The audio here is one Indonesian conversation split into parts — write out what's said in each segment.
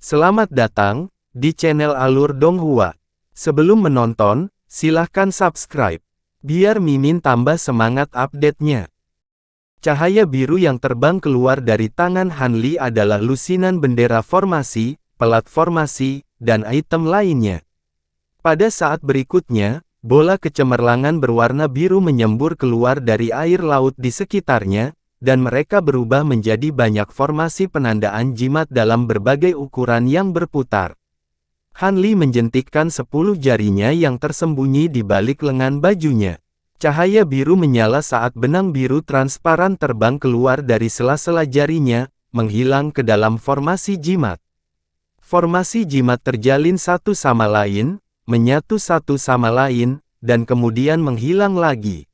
Selamat datang di channel Alur Donghua. Sebelum menonton, silahkan subscribe, biar Mimin tambah semangat update-nya. Cahaya biru yang terbang keluar dari tangan Hanli adalah lusinan bendera formasi, pelat formasi, dan item lainnya. Pada saat berikutnya, bola kecemerlangan berwarna biru menyembur keluar dari air laut di sekitarnya, dan mereka berubah menjadi banyak formasi penandaan jimat dalam berbagai ukuran yang berputar. Hanli menjentikkan 10 jarinya yang tersembunyi di balik lengan bajunya. Cahaya biru menyala saat benang biru transparan terbang keluar dari sela-sela jarinya, menghilang ke dalam formasi jimat. Formasi jimat terjalin satu sama lain, menyatu satu sama lain, dan kemudian menghilang lagi.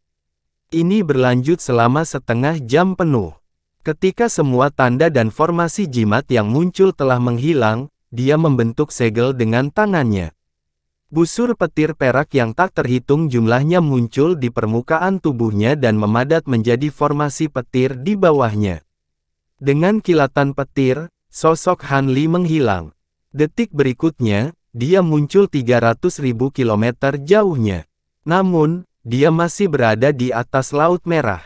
Ini berlanjut selama setengah jam penuh. Ketika semua tanda dan formasi jimat yang muncul telah menghilang, dia membentuk segel dengan tangannya. Busur petir perak yang tak terhitung jumlahnya muncul di permukaan tubuhnya dan memadat menjadi formasi petir di bawahnya. Dengan kilatan petir, sosok Hanli menghilang. Detik berikutnya, dia muncul 300.000 kilometer jauhnya. Namun, dia masih berada di atas Laut Merah.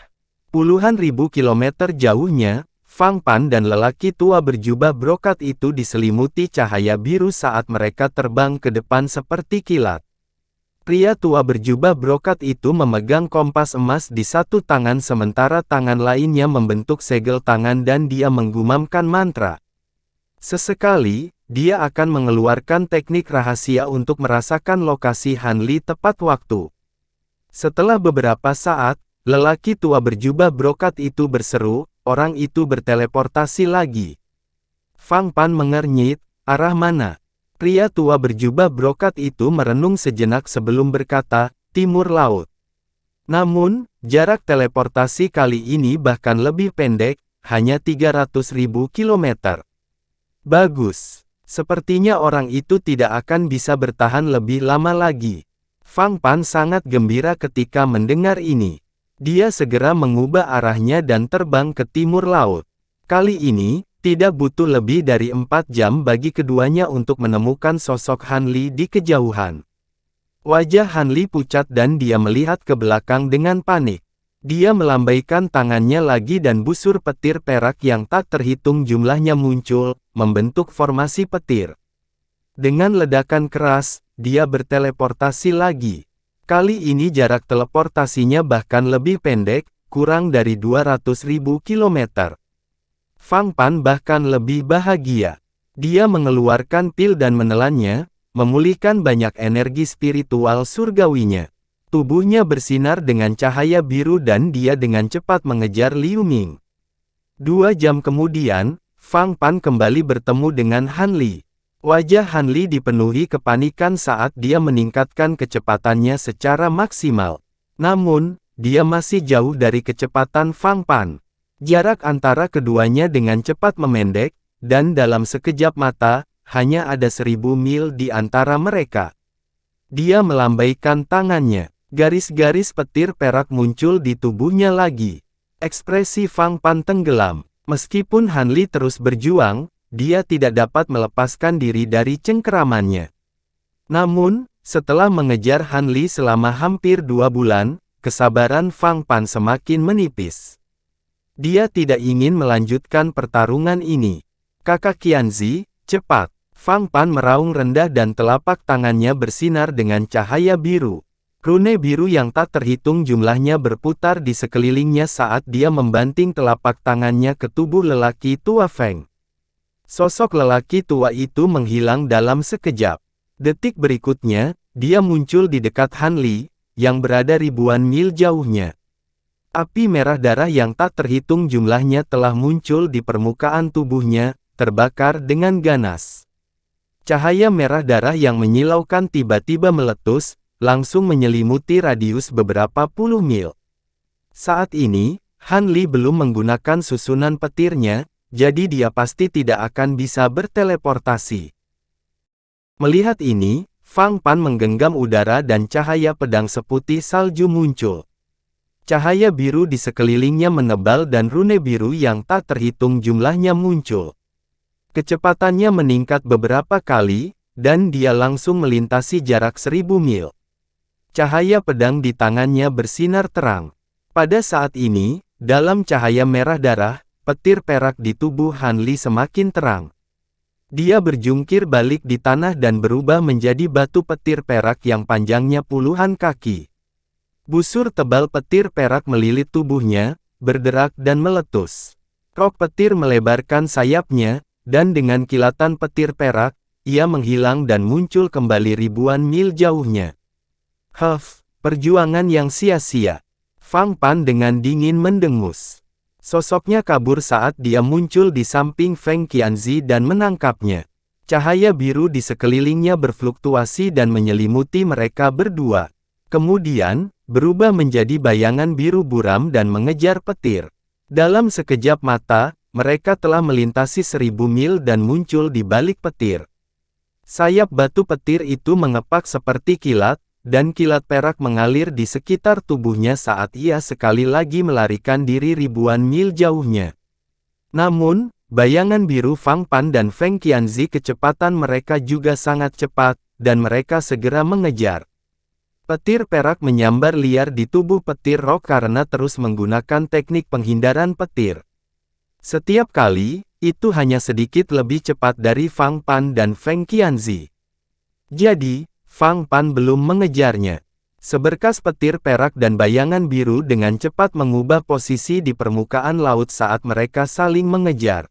Puluhan ribu kilometer jauhnya, Fang Pan dan lelaki tua berjubah brokat itu diselimuti cahaya biru saat mereka terbang ke depan seperti kilat. Pria tua berjubah brokat itu memegang kompas emas di satu tangan sementara tangan lainnya membentuk segel tangan dan dia menggumamkan mantra. Sesekali, dia akan mengeluarkan teknik rahasia untuk merasakan lokasi Hanli tepat waktu. Setelah beberapa saat, lelaki tua berjubah brokat itu berseru, orang itu berteleportasi lagi. Fang Pan mengernyit, arah mana? Pria tua berjubah brokat itu merenung sejenak sebelum berkata, timur laut. Namun, jarak teleportasi kali ini bahkan lebih pendek, hanya 300.000 kilometer. Bagus. Sepertinya orang itu tidak akan bisa bertahan lebih lama lagi. Fang Pan sangat gembira ketika mendengar ini. Dia segera mengubah arahnya dan terbang ke timur laut. Kali ini, tidak butuh lebih dari 4 jam bagi keduanya untuk menemukan sosok Hanli di kejauhan. Wajah Hanli pucat dan dia melihat ke belakang dengan panik. Dia melambaikan tangannya lagi dan busur petir perak yang tak terhitung jumlahnya muncul, membentuk formasi petir. Dengan ledakan keras, dia berteleportasi lagi. Kali ini jarak teleportasinya bahkan lebih pendek, kurang dari 200.000 kilometer. Fang Pan bahkan lebih bahagia. Dia mengeluarkan pil dan menelannya, memulihkan banyak energi spiritual surgawinya. Tubuhnya bersinar dengan cahaya biru dan dia dengan cepat mengejar Liu Ming. 2 jam kemudian, Fang Pan kembali bertemu dengan Hanli. Wajah Hanli dipenuhi kepanikan saat dia meningkatkan kecepatannya secara maksimal. Namun, dia masih jauh dari kecepatan Fang Pan. Jarak antara keduanya dengan cepat memendek, dan dalam sekejap mata, hanya ada 1000 mil di antara mereka. Dia melambaikan tangannya. Garis-garis petir perak muncul di tubuhnya lagi. Ekspresi Fang Pan tenggelam. Meskipun Hanli terus berjuang, dia tidak dapat melepaskan diri dari cengkeramannya. Namun, setelah mengejar Hanli selama hampir 2 bulan, kesabaran Fang Pan semakin menipis. Dia tidak ingin melanjutkan pertarungan ini. Kakak Qianzi, cepat! Fang Pan meraung rendah dan telapak tangannya bersinar dengan cahaya biru. Rune biru yang tak terhitung jumlahnya berputar di sekelilingnya saat dia membanting telapak tangannya ke tubuh lelaki tua Feng. Sosok lelaki tua itu menghilang dalam sekejap. Detik berikutnya, dia muncul di dekat Hanli, yang berada ribuan mil jauhnya. Api merah darah yang tak terhitung jumlahnya telah muncul di permukaan tubuhnya, terbakar dengan ganas. Cahaya merah darah yang menyilaukan tiba-tiba meletus, langsung menyelimuti radius beberapa puluh mil. Saat ini, Hanli belum menggunakan susunan petirnya, jadi dia pasti tidak akan bisa berteleportasi. Melihat ini, Fang Pan menggenggam udara dan cahaya pedang seputih salju muncul. Cahaya biru di sekelilingnya menebal dan rune biru yang tak terhitung jumlahnya muncul. Kecepatannya meningkat beberapa kali, dan dia langsung melintasi jarak 1000 mil. Cahaya pedang di tangannya bersinar terang. Pada saat ini, dalam cahaya merah darah, petir perak di tubuh Han Li semakin terang. Dia berjungkir balik di tanah dan berubah menjadi batu petir perak yang panjangnya puluhan kaki. Busur tebal petir perak melilit tubuhnya, berderak dan meletus. Rok petir melebarkan sayapnya, dan dengan kilatan petir perak, ia menghilang dan muncul kembali ribuan mil jauhnya. Perjuangan yang sia-sia. Fang Pan dengan dingin mendengus. Sosoknya kabur saat dia muncul di samping Feng Qianzi dan menangkapnya. Cahaya biru di sekelilingnya berfluktuasi dan menyelimuti mereka berdua. Kemudian, berubah menjadi bayangan biru buram dan mengejar petir. Dalam sekejap mata, mereka telah melintasi 1000 mil dan muncul di balik petir. Sayap batu petir itu mengepak seperti kilat, dan kilat perak mengalir di sekitar tubuhnya saat ia sekali lagi melarikan diri ribuan mil jauhnya. Namun, bayangan biru Fang Pan dan Feng Qianzi kecepatan mereka juga sangat cepat, dan mereka segera mengejar. Petir perak menyambar liar di tubuh petir roh karena terus menggunakan teknik penghindaran petir. Setiap kali, itu hanya sedikit lebih cepat dari Fang Pan dan Feng Qianzi. Jadi, Fang Pan belum mengejarnya. Seberkas petir perak dan bayangan biru dengan cepat mengubah posisi di permukaan laut saat mereka saling mengejar.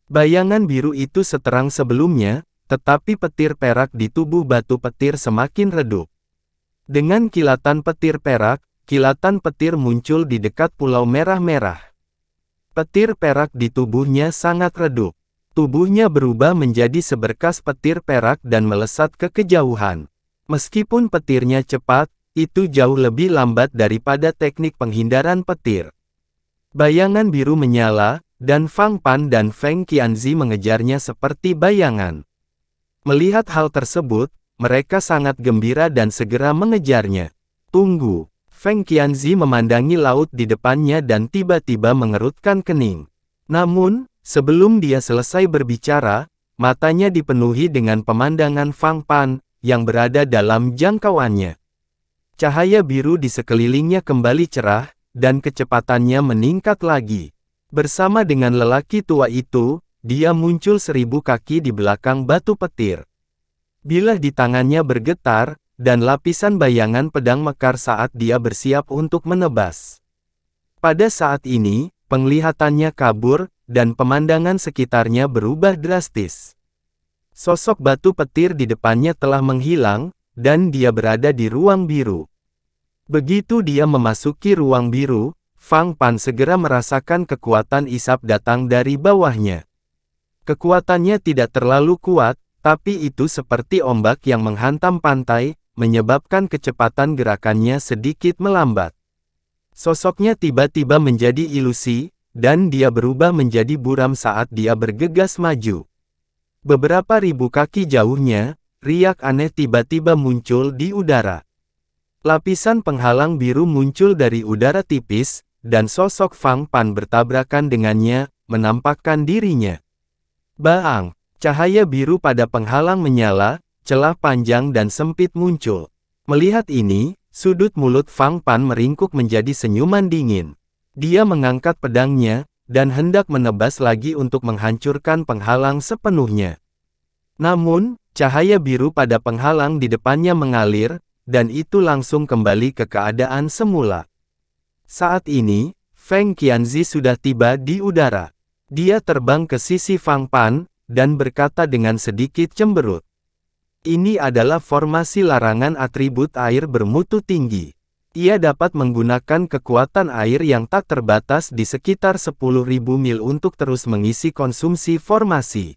Bayangan biru itu seterang sebelumnya, tetapi petir perak di tubuh batu petir semakin redup. Dengan kilatan petir perak, kilatan petir muncul di dekat Pulau Merah-Merah. Petir perak di tubuhnya sangat redup. Tubuhnya berubah menjadi seberkas petir perak dan melesat ke kejauhan. Meskipun petirnya cepat, itu jauh lebih lambat daripada teknik penghindaran petir. Bayangan biru menyala, dan Fang Pan dan Feng Qianzi mengejarnya seperti bayangan. Melihat hal tersebut, mereka sangat gembira dan segera mengejarnya. Tunggu, Feng Qianzi memandangi laut di depannya dan tiba-tiba mengerutkan kening. Namun, sebelum dia selesai berbicara, matanya dipenuhi dengan pemandangan Fang Pan, yang berada dalam jangkauannya. Cahaya biru di sekelilingnya kembali cerah, dan kecepatannya meningkat lagi. Bersama dengan lelaki tua itu, dia muncul 1000 kaki di belakang batu petir. Bilah di tangannya bergetar, dan lapisan bayangan pedang mekar saat dia bersiap untuk menebas. Pada saat ini, penglihatannya kabur, dan pemandangan sekitarnya berubah drastis. Sosok batu petir di depannya telah menghilang, dan dia berada di ruang biru. Begitu dia memasuki ruang biru, Fang Pan segera merasakan kekuatan isap datang dari bawahnya. Kekuatannya tidak terlalu kuat, tapi itu seperti ombak yang menghantam pantai, menyebabkan kecepatan gerakannya sedikit melambat. Sosoknya tiba-tiba menjadi ilusi, dan dia berubah menjadi buram saat dia bergegas maju. Beberapa ribu kaki jauhnya, riak aneh tiba-tiba muncul di udara. Lapisan penghalang biru muncul dari udara tipis, dan sosok Fang Pan bertabrakan dengannya, menampakkan dirinya. Baang, cahaya biru pada penghalang menyala, celah panjang dan sempit muncul. Melihat ini, sudut mulut Fang Pan meringkuk menjadi senyuman dingin. Dia mengangkat pedangnya, dan hendak menebas lagi untuk menghancurkan penghalang sepenuhnya. Namun, cahaya biru pada penghalang di depannya mengalir, dan itu langsung kembali ke keadaan semula. Saat ini, Feng Qianzi sudah tiba di udara. Dia terbang ke sisi Fang Pan, dan berkata dengan sedikit cemberut. Ini adalah formasi larangan atribut air bermutu tinggi. Ia dapat menggunakan kekuatan air yang tak terbatas di sekitar 10.000 mil untuk terus mengisi konsumsi formasi.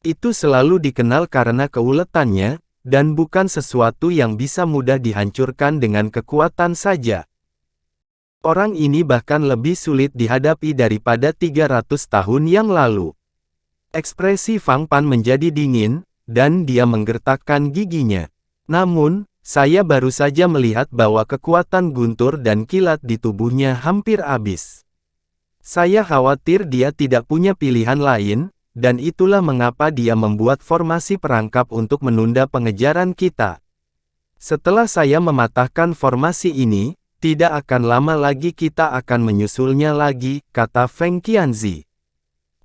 Itu selalu dikenal karena keuletannya, dan bukan sesuatu yang bisa mudah dihancurkan dengan kekuatan saja. Orang ini bahkan lebih sulit dihadapi daripada 300 tahun yang lalu. Ekspresi Fang Pan menjadi dingin, dan dia menggertakkan giginya. Namun, saya baru saja melihat bahwa kekuatan guntur dan kilat di tubuhnya hampir habis. Saya khawatir dia tidak punya pilihan lain, dan itulah mengapa dia membuat formasi perangkap untuk menunda pengejaran kita. Setelah saya mematahkan formasi ini, tidak akan lama lagi kita akan menyusulnya lagi, kata Feng Qianzi.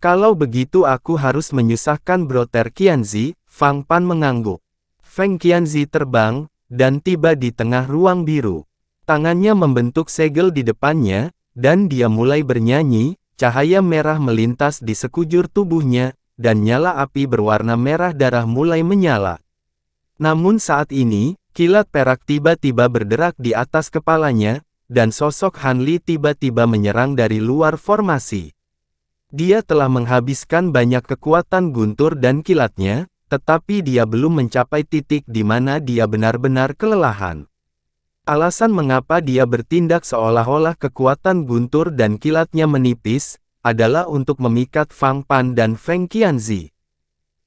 Kalau begitu aku harus menyusahkan Brother Qianzi, Fang Pan mengangguk. Feng Qianzi terbang, dan tiba di tengah ruang biru. Tangannya membentuk segel di depannya, dan dia mulai bernyanyi. Cahaya merah melintas di sekujur tubuhnya, dan nyala api berwarna merah darah mulai menyala. Namun saat ini, kilat perak tiba-tiba berderak di atas kepalanya, dan sosok Han Li tiba-tiba menyerang dari luar formasi. Dia telah menghabiskan banyak kekuatan guntur dan kilatnya, tetapi dia belum mencapai titik di mana dia benar-benar kelelahan. Alasan mengapa dia bertindak seolah-olah kekuatan guntur dan kilatnya menipis, adalah untuk memikat Fang Pan dan Feng Qianzi.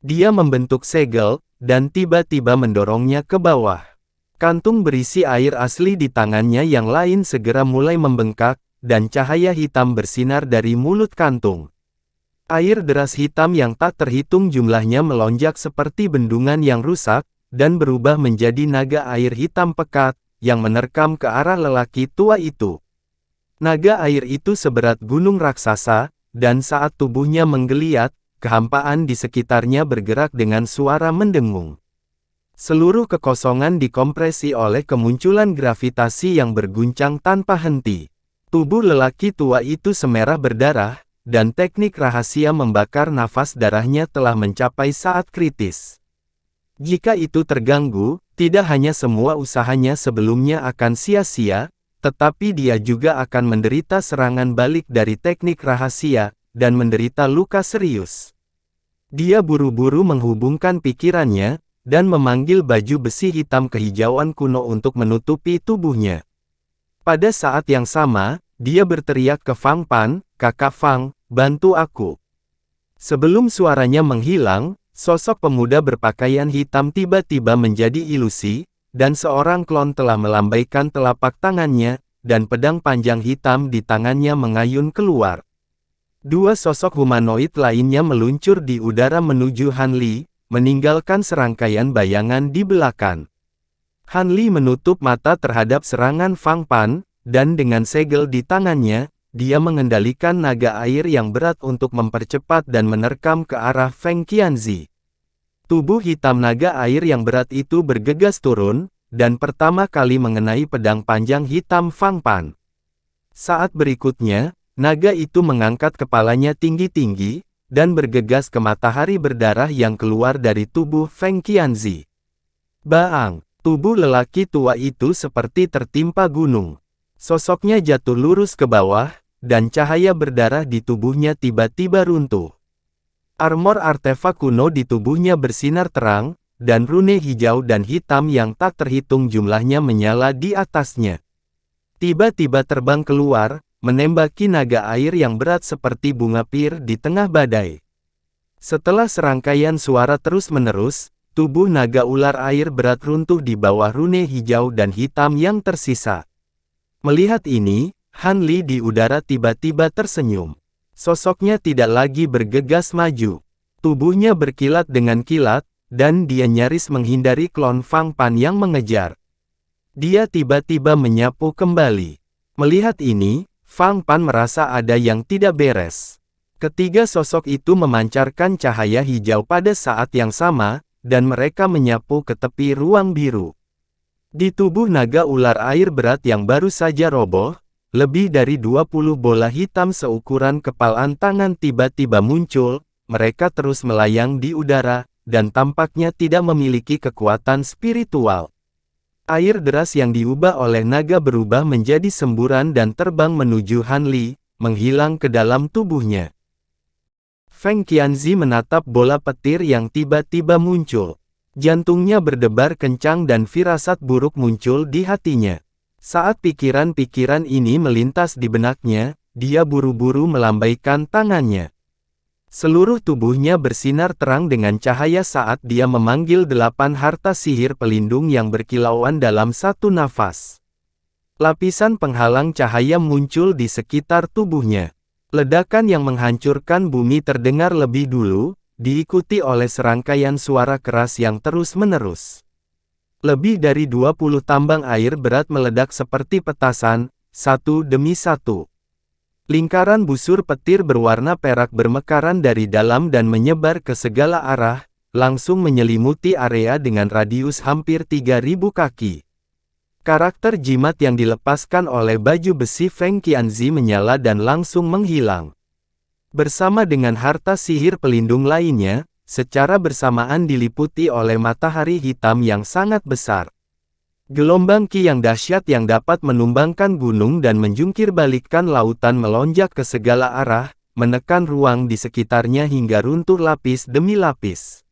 Dia membentuk segel, dan tiba-tiba mendorongnya ke bawah. Kantung berisi air asli di tangannya yang lain segera mulai membengkak, dan cahaya hitam bersinar dari mulut kantung. Air deras hitam yang tak terhitung jumlahnya melonjak seperti bendungan yang rusak, dan berubah menjadi naga air hitam pekat, yang menerkam ke arah lelaki tua itu. Naga air itu seberat gunung raksasa, dan saat tubuhnya menggeliat, kehampaan di sekitarnya bergerak dengan suara mendengung. Seluruh kekosongan dikompresi oleh kemunculan gravitasi yang berguncang tanpa henti. Tubuh lelaki tua itu semerah berdarah, dan teknik rahasia membakar nafas darahnya telah mencapai saat kritis. Jika itu terganggu, tidak hanya semua usahanya sebelumnya akan sia-sia, tetapi dia juga akan menderita serangan balik dari teknik rahasia, dan menderita luka serius. Dia buru-buru menghubungkan pikirannya, dan memanggil baju besi hitam kehijauan kuno untuk menutupi tubuhnya. Pada saat yang sama, dia berteriak ke Fang Pan, "Kakak Fang, bantu aku." Sebelum suaranya menghilang, sosok pemuda berpakaian hitam tiba-tiba menjadi ilusi, dan seorang klon telah melambaikan telapak tangannya, dan pedang panjang hitam di tangannya mengayun keluar. Dua sosok humanoid lainnya meluncur di udara menuju Han Li, meninggalkan serangkaian bayangan di belakang. Han Li menutup mata terhadap serangan Fang Pan, dan dengan segel di tangannya, dia mengendalikan naga air yang berat untuk mempercepat dan menerkam ke arah Feng Qianzi. Tubuh hitam naga air yang berat itu bergegas turun, dan pertama kali mengenai pedang panjang hitam Fang Pan. Saat berikutnya, naga itu mengangkat kepalanya tinggi-tinggi, dan bergegas ke matahari berdarah yang keluar dari tubuh Feng Qianzi. Baang! Tubuh lelaki tua itu seperti tertimpa gunung. Sosoknya jatuh lurus ke bawah, dan cahaya berdarah di tubuhnya tiba-tiba runtuh. Armor artefak kuno di tubuhnya bersinar terang, dan rune hijau dan hitam yang tak terhitung jumlahnya menyala di atasnya. Tiba-tiba terbang keluar, menembaki naga air yang berat seperti bunga pir di tengah badai. Setelah serangkaian suara terus-menerus, tubuh naga ular air berat runtuh di bawah rune hijau dan hitam yang tersisa. Melihat ini, Han Li di udara tiba-tiba tersenyum. Sosoknya tidak lagi bergegas maju. Tubuhnya berkilat dengan kilat, dan dia nyaris menghindari klon Fang Pan yang mengejar. Dia tiba-tiba menyapu kembali. Melihat ini, Fang Pan merasa ada yang tidak beres. Ketiga sosok itu memancarkan cahaya hijau pada saat yang sama, dan mereka menyapu ke tepi ruang biru. Di tubuh naga ular air berat yang baru saja roboh, lebih dari 20 bola hitam seukuran kepalan tangan tiba-tiba muncul, mereka terus melayang di udara, dan tampaknya tidak memiliki kekuatan spiritual. Air deras yang diubah oleh naga berubah menjadi semburan dan terbang menuju Han Li, menghilang ke dalam tubuhnya. Feng Qianzi menatap bola petir yang tiba-tiba muncul. Jantungnya berdebar kencang dan firasat buruk muncul di hatinya. Saat pikiran-pikiran ini melintas di benaknya, dia buru-buru melambaikan tangannya. Seluruh tubuhnya bersinar terang dengan cahaya saat dia memanggil 8 harta sihir pelindung yang berkilauan dalam satu nafas. Lapisan penghalang cahaya muncul di sekitar tubuhnya. Ledakan yang menghancurkan bumi terdengar lebih dulu, diikuti oleh serangkaian suara keras yang terus-menerus. Lebih dari 20 tambang air berat meledak seperti petasan, satu demi satu. Lingkaran busur petir berwarna perak bermekaran dari dalam dan menyebar ke segala arah, langsung menyelimuti area dengan radius hampir 3.000 kaki. Karakter jimat yang dilepaskan oleh baju besi Feng Qianzi menyala dan langsung menghilang. Bersama dengan harta sihir pelindung lainnya, secara bersamaan diliputi oleh matahari hitam yang sangat besar. Gelombang Qi yang dahsyat yang dapat menumbangkan gunung dan menjungkir balikkan lautan melonjak ke segala arah, menekan ruang di sekitarnya hingga runtuh lapis demi lapis.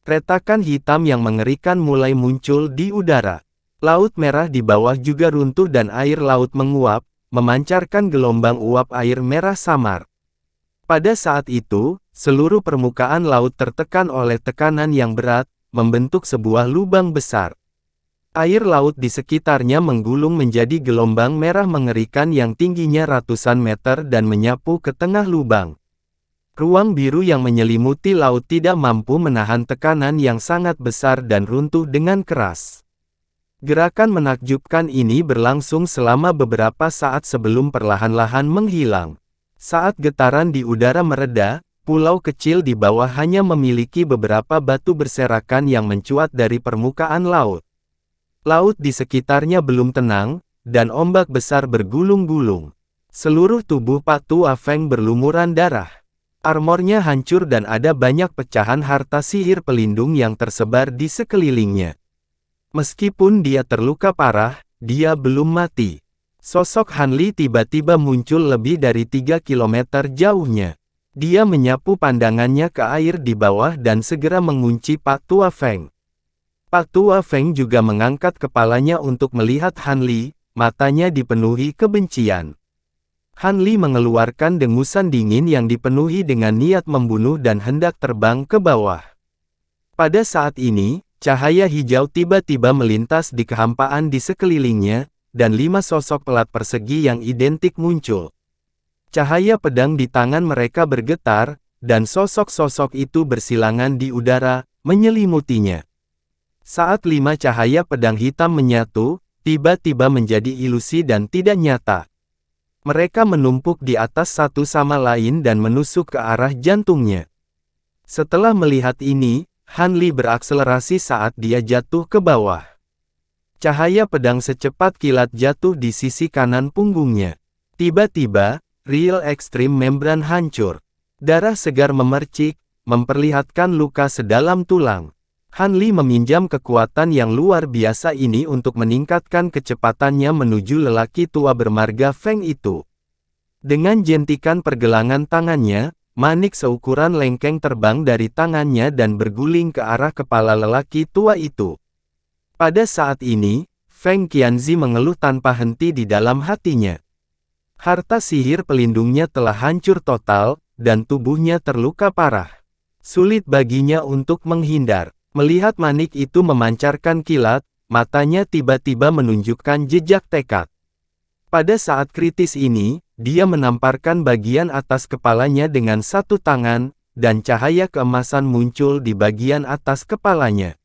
Retakan hitam yang mengerikan mulai muncul di udara. Laut merah di bawah juga runtuh dan air laut menguap, memancarkan gelombang uap air merah samar. Pada saat itu, seluruh permukaan laut tertekan oleh tekanan yang berat, membentuk sebuah lubang besar. Air laut di sekitarnya menggulung menjadi gelombang merah mengerikan yang tingginya ratusan meter dan menyapu ke tengah lubang. Ruang biru yang menyelimuti laut tidak mampu menahan tekanan yang sangat besar dan runtuh dengan keras. Gerakan menakjubkan ini berlangsung selama beberapa saat sebelum perlahan-lahan menghilang. Saat getaran di udara mereda, pulau kecil di bawah hanya memiliki beberapa batu berserakan yang mencuat dari permukaan laut. Laut di sekitarnya belum tenang, dan ombak besar bergulung-gulung. Seluruh tubuh Pak Tua Feng berlumuran darah. Armornya hancur dan ada banyak pecahan harta sihir pelindung yang tersebar di sekelilingnya. Meskipun dia terluka parah, dia belum mati. Sosok Han Li tiba-tiba muncul lebih dari 3 kilometer jauhnya. Dia menyapu pandangannya ke air di bawah dan segera mengunci Pak Tua Feng. Pak Tua Feng juga mengangkat kepalanya untuk melihat Han Li, matanya dipenuhi kebencian. Han Li mengeluarkan dengusan dingin yang dipenuhi dengan niat membunuh dan hendak terbang ke bawah. Pada saat ini, cahaya hijau tiba-tiba melintas di kehampaan di sekelilingnya, dan 5 sosok pelat persegi yang identik muncul. Cahaya pedang di tangan mereka bergetar, dan sosok-sosok itu bersilangan di udara, menyelimutinya. Saat 5 cahaya pedang hitam menyatu, tiba-tiba menjadi ilusi dan tidak nyata. Mereka menumpuk di atas satu sama lain dan menusuk ke arah jantungnya. Setelah melihat ini, Han Li berakselerasi saat dia jatuh ke bawah. Cahaya pedang secepat kilat jatuh di sisi kanan punggungnya. Tiba-tiba, Real Extreme Membran hancur. Darah segar memercik, memperlihatkan luka sedalam tulang. Han Li meminjam kekuatan yang luar biasa ini untuk meningkatkan kecepatannya menuju lelaki tua bermarga Feng itu. Dengan jentikan pergelangan tangannya, manik seukuran lengkeng terbang dari tangannya dan berguling ke arah kepala lelaki tua itu. Pada saat ini, Feng Qianzi mengeluh tanpa henti di dalam hatinya. Harta sihir pelindungnya telah hancur total, dan tubuhnya terluka parah. Sulit baginya untuk menghindar. Melihat manik itu memancarkan kilat, matanya tiba-tiba menunjukkan jejak tekad. Pada saat kritis ini, dia menamparkan bagian atas kepalanya dengan satu tangan, dan cahaya keemasan muncul di bagian atas kepalanya.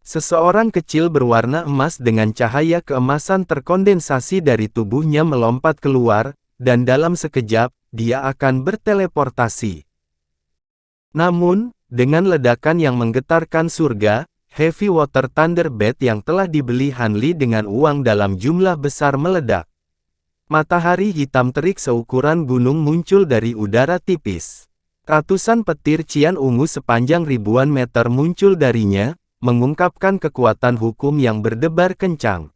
Seseorang kecil berwarna emas dengan cahaya keemasan terkondensasi dari tubuhnya melompat keluar, dan dalam sekejap, dia akan berteleportasi. Namun, dengan ledakan yang menggetarkan surga, Heavy Water Thunder Bat yang telah dibeli Han Li dengan uang dalam jumlah besar meledak. Matahari hitam terik seukuran gunung muncul dari udara tipis. Ratusan petir cian ungu sepanjang ribuan meter muncul darinya, mengungkapkan kekuatan hukum yang berdebar kencang.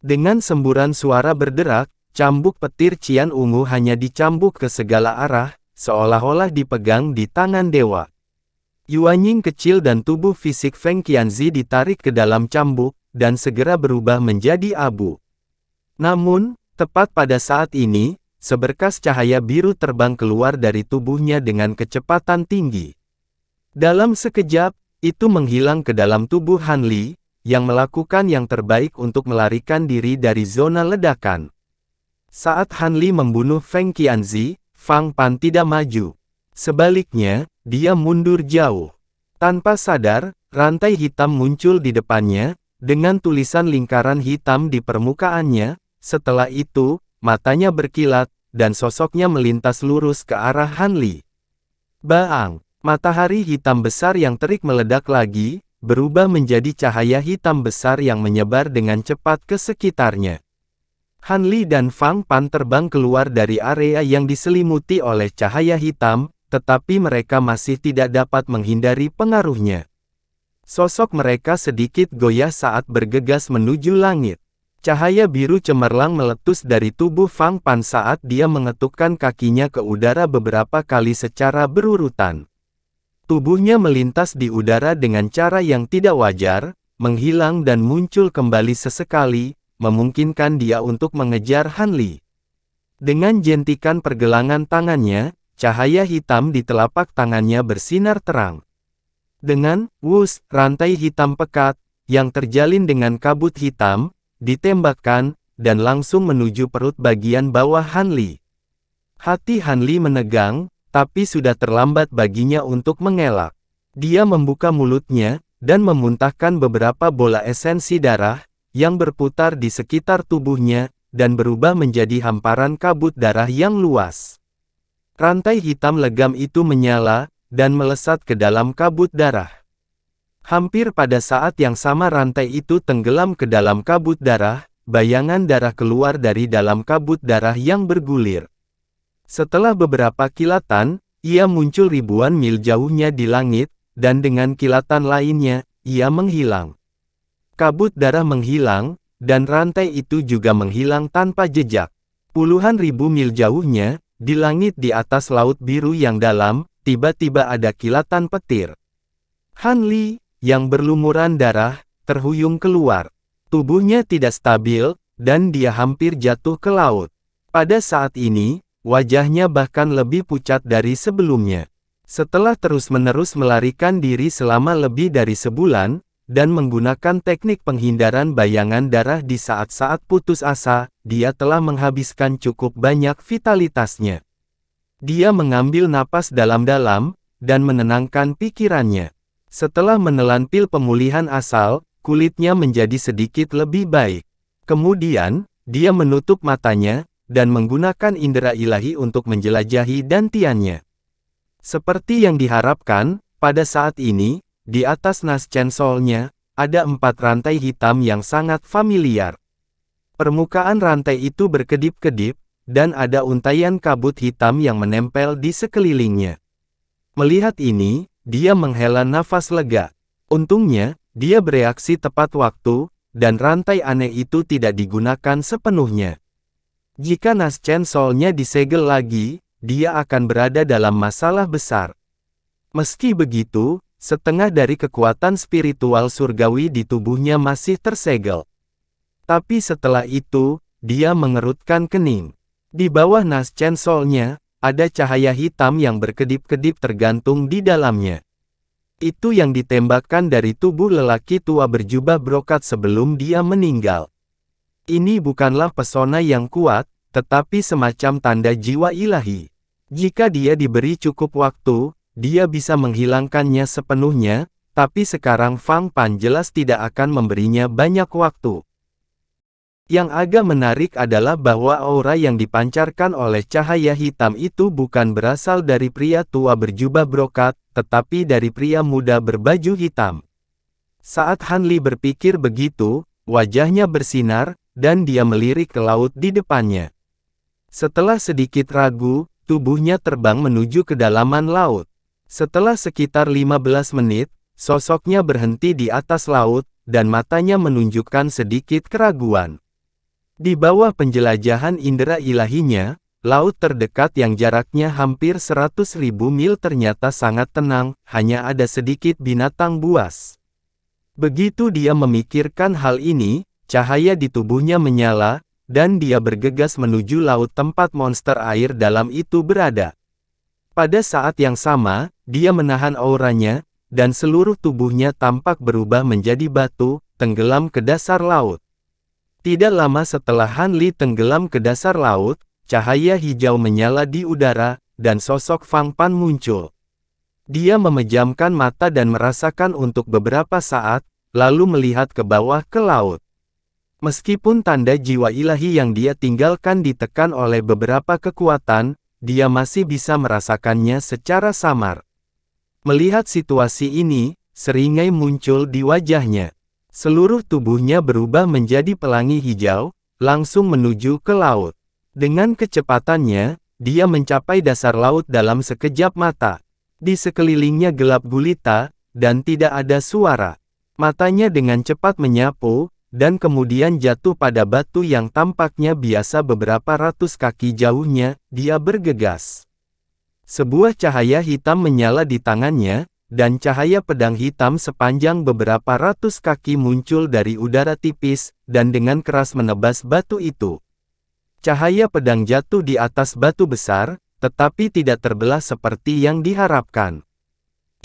Dengan semburan suara berderak, cambuk petir cian ungu hanya dicambuk ke segala arah, seolah-olah dipegang di tangan dewa. Yuanying kecil dan tubuh fisik Feng Qianzi ditarik ke dalam cambuk, dan segera berubah menjadi abu. Namun, tepat pada saat ini, seberkas cahaya biru terbang keluar dari tubuhnya dengan kecepatan tinggi. Dalam sekejap, itu menghilang ke dalam tubuh Han Li, yang melakukan yang terbaik untuk melarikan diri dari zona ledakan. Saat Han Li membunuh Feng Qianzi Fang Pan tidak maju. Sebaliknya, dia mundur jauh. Tanpa sadar, rantai hitam muncul di depannya, dengan tulisan lingkaran hitam di permukaannya. Setelah itu, matanya berkilat, dan sosoknya melintas lurus ke arah Han Li. Baang! Matahari hitam besar yang terik meledak lagi, berubah menjadi cahaya hitam besar yang menyebar dengan cepat ke sekitarnya. Han Li dan Fang Pan terbang keluar dari area yang diselimuti oleh cahaya hitam, tetapi mereka masih tidak dapat menghindari pengaruhnya. Sosok mereka sedikit goyah saat bergegas menuju langit. Cahaya biru cemerlang meletus dari tubuh Fang Pan saat dia mengetukkan kakinya ke udara beberapa kali secara berurutan. Tubuhnya melintas di udara dengan cara yang tidak wajar, menghilang dan muncul kembali sesekali, memungkinkan dia untuk mengejar Han Li. Dengan jentikan pergelangan tangannya, cahaya hitam di telapak tangannya bersinar terang. Dengan "wush", rantai hitam pekat, yang terjalin dengan kabut hitam, ditembakkan, dan langsung menuju perut bagian bawah Han Li. Hati Han Li menegang, tapi sudah terlambat baginya untuk mengelak. Dia membuka mulutnya, dan memuntahkan beberapa bola esensi darah, yang berputar di sekitar tubuhnya, dan berubah menjadi hamparan kabut darah yang luas. Rantai hitam legam itu menyala, dan melesat ke dalam kabut darah. Hampir pada saat yang sama rantai itu tenggelam ke dalam kabut darah, bayangan darah keluar dari dalam kabut darah yang bergulir. Setelah beberapa kilatan, ia muncul ribuan mil jauhnya di langit, dan dengan kilatan lainnya, ia menghilang. Kabut darah menghilang, dan rantai itu juga menghilang tanpa jejak. Puluhan ribu mil jauhnya, di langit di atas laut biru yang dalam, tiba-tiba ada kilatan petir. Han Li, yang berlumuran darah, terhuyung keluar. Tubuhnya tidak stabil, dan dia hampir jatuh ke laut. Pada saat ini, wajahnya bahkan lebih pucat dari sebelumnya. Setelah terus-menerus melarikan diri selama lebih dari sebulan, dan menggunakan teknik penghindaran bayangan darah di saat-saat putus asa, dia telah menghabiskan cukup banyak vitalitasnya. Dia mengambil napas dalam-dalam, dan menenangkan pikirannya. Setelah menelan pil pemulihan asal, kulitnya menjadi sedikit lebih baik. Kemudian, dia menutup matanya, dan menggunakan indera ilahi untuk menjelajahi dantiannya. Seperti yang diharapkan, pada saat ini, di atas nas Chainsaw-nya, ada 4 rantai hitam yang sangat familiar. Permukaan rantai itu berkedip-kedip, dan ada untaian kabut hitam yang menempel di sekelilingnya. Melihat ini, dia menghela nafas lega. Untungnya, dia bereaksi tepat waktu, dan rantai aneh itu tidak digunakan sepenuhnya. Jika nas Chainsaw-nya disegel lagi, dia akan berada dalam masalah besar. Meski begitu, setengah dari kekuatan spiritual surgawi di tubuhnya masih tersegel. Tapi setelah itu, dia mengerutkan kening. Di bawah nas Chainsaw-nya, ada cahaya hitam yang berkedip-kedip tergantung di dalamnya. Itu yang ditembakkan dari tubuh lelaki tua berjubah brokat sebelum dia meninggal. Ini bukanlah pesona yang kuat, tetapi semacam tanda jiwa ilahi. Jika dia diberi cukup waktu, dia bisa menghilangkannya sepenuhnya, tapi sekarang Fang Pan jelas tidak akan memberinya banyak waktu. Yang agak menarik adalah bahwa aura yang dipancarkan oleh cahaya hitam itu bukan berasal dari pria tua berjubah brokat, tetapi dari pria muda berbaju hitam. Saat Han Li berpikir begitu, wajahnya bersinar, dan dia melirik ke laut di depannya. Setelah sedikit ragu, tubuhnya terbang menuju kedalaman laut. Setelah sekitar 15 menit, sosoknya berhenti di atas laut, dan matanya menunjukkan sedikit keraguan. Di bawah penjelajahan indera ilahinya, laut terdekat yang jaraknya hampir 100.000 mil ternyata sangat tenang, hanya ada sedikit binatang buas. Begitu dia memikirkan hal ini, cahaya di tubuhnya menyala, dan dia bergegas menuju laut tempat monster air dalam itu berada. Pada saat yang sama, dia menahan auranya, dan seluruh tubuhnya tampak berubah menjadi batu, tenggelam ke dasar laut. Tidak lama setelah Han Li tenggelam ke dasar laut, cahaya hijau menyala di udara, dan sosok Fang Pan muncul. Dia memejamkan mata dan merasakan untuk beberapa saat, lalu melihat ke bawah ke laut. Meskipun tanda jiwa ilahi yang dia tinggalkan ditekan oleh beberapa kekuatan, dia masih bisa merasakannya secara samar. Melihat situasi ini, seringai muncul di wajahnya. Seluruh tubuhnya berubah menjadi pelangi hijau, langsung menuju ke laut. Dengan kecepatannya, dia mencapai dasar laut dalam sekejap mata. Di sekelilingnya gelap gulita, dan tidak ada suara. Matanya dengan cepat menyapu, dan kemudian jatuh pada batu yang tampaknya biasa beberapa ratus kaki jauhnya. Dia bergegas. Sebuah cahaya hitam menyala di tangannya, dan cahaya pedang hitam sepanjang beberapa ratus kaki muncul dari udara tipis, dan dengan keras menebas batu itu. Cahaya pedang jatuh di atas batu besar, tetapi tidak terbelah seperti yang diharapkan.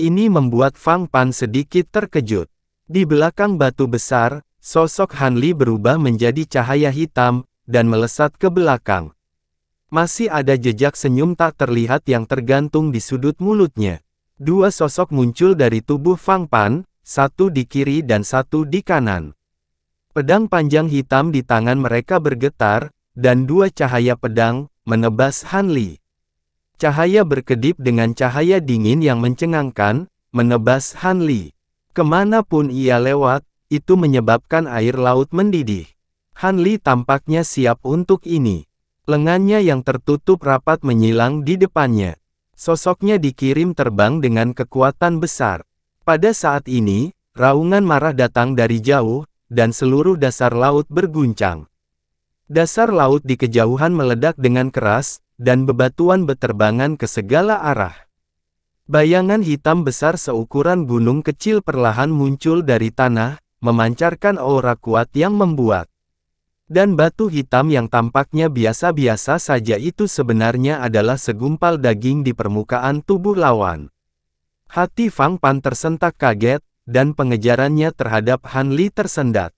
Ini membuat Fang Pan sedikit terkejut. Di belakang batu besar, sosok Han Li berubah menjadi cahaya hitam, dan melesat ke belakang. Masih ada jejak senyum tak terlihat yang tergantung di sudut mulutnya. Dua sosok muncul dari tubuh Fang Pan, satu di kiri dan satu di kanan. Pedang panjang hitam di tangan mereka bergetar, dan dua cahaya pedang menebas Han Li. Cahaya berkedip dengan cahaya dingin yang mencengangkan, menebas Han Li. Kemanapun ia lewat, itu menyebabkan air laut mendidih. Han Li tampaknya siap untuk ini. Lengannya yang tertutup rapat menyilang di depannya. Sosoknya dikirim terbang dengan kekuatan besar. Pada saat ini, raungan marah datang dari jauh, dan seluruh dasar laut berguncang. Dasar laut di kejauhan meledak dengan keras, dan bebatuan berterbangan ke segala arah. Bayangan hitam besar seukuran gunung kecil perlahan muncul dari tanah, memancarkan aura kuat yang membuat. Dan batu hitam yang tampaknya biasa-biasa saja itu sebenarnya adalah segumpal daging di permukaan tubuh lawan. Hati Fang Pan tersentak kaget, dan pengejarannya terhadap Han Li tersendat.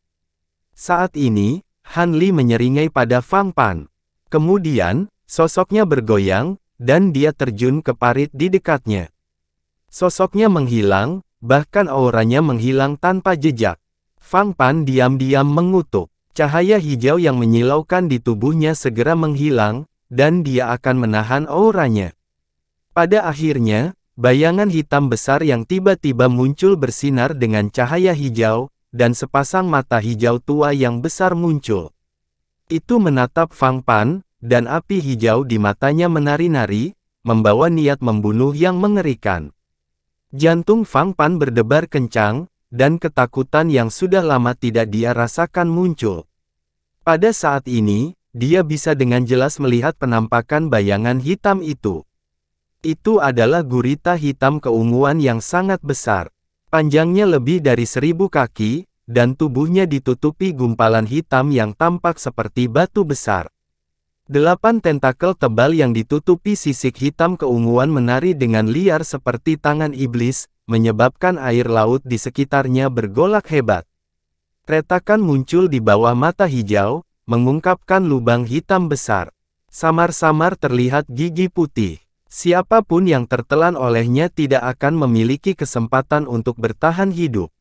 Saat ini, Han Li menyeringai pada Fang Pan. Kemudian, sosoknya bergoyang, dan dia terjun ke parit di dekatnya. Sosoknya menghilang, bahkan auranya menghilang tanpa jejak. Fang Pan diam-diam mengutuk. Cahaya hijau yang menyilaukan di tubuhnya segera menghilang, dan dia akan menahan auranya. Pada akhirnya, bayangan hitam besar yang tiba-tiba muncul bersinar dengan cahaya hijau, dan sepasang mata hijau tua yang besar muncul. Itu menatap Fang Pan, dan api hijau di matanya menari-nari, membawa niat membunuh yang mengerikan. Jantung Fang Pan berdebar kencang, dan ketakutan yang sudah lama tidak dia rasakan muncul. Pada saat ini, dia bisa dengan jelas melihat penampakan bayangan hitam itu. Itu adalah gurita hitam keunguan yang sangat besar. Panjangnya lebih dari 1000 kaki, dan tubuhnya ditutupi gumpalan hitam yang tampak seperti batu besar. 8 tentakel tebal yang ditutupi sisik hitam keunguan menari dengan liar seperti tangan iblis, menyebabkan air laut di sekitarnya bergolak hebat. Retakan muncul di bawah mata hijau, mengungkapkan lubang hitam besar. Samar-samar terlihat gigi putih. Siapapun yang tertelan olehnya tidak akan memiliki kesempatan untuk bertahan hidup.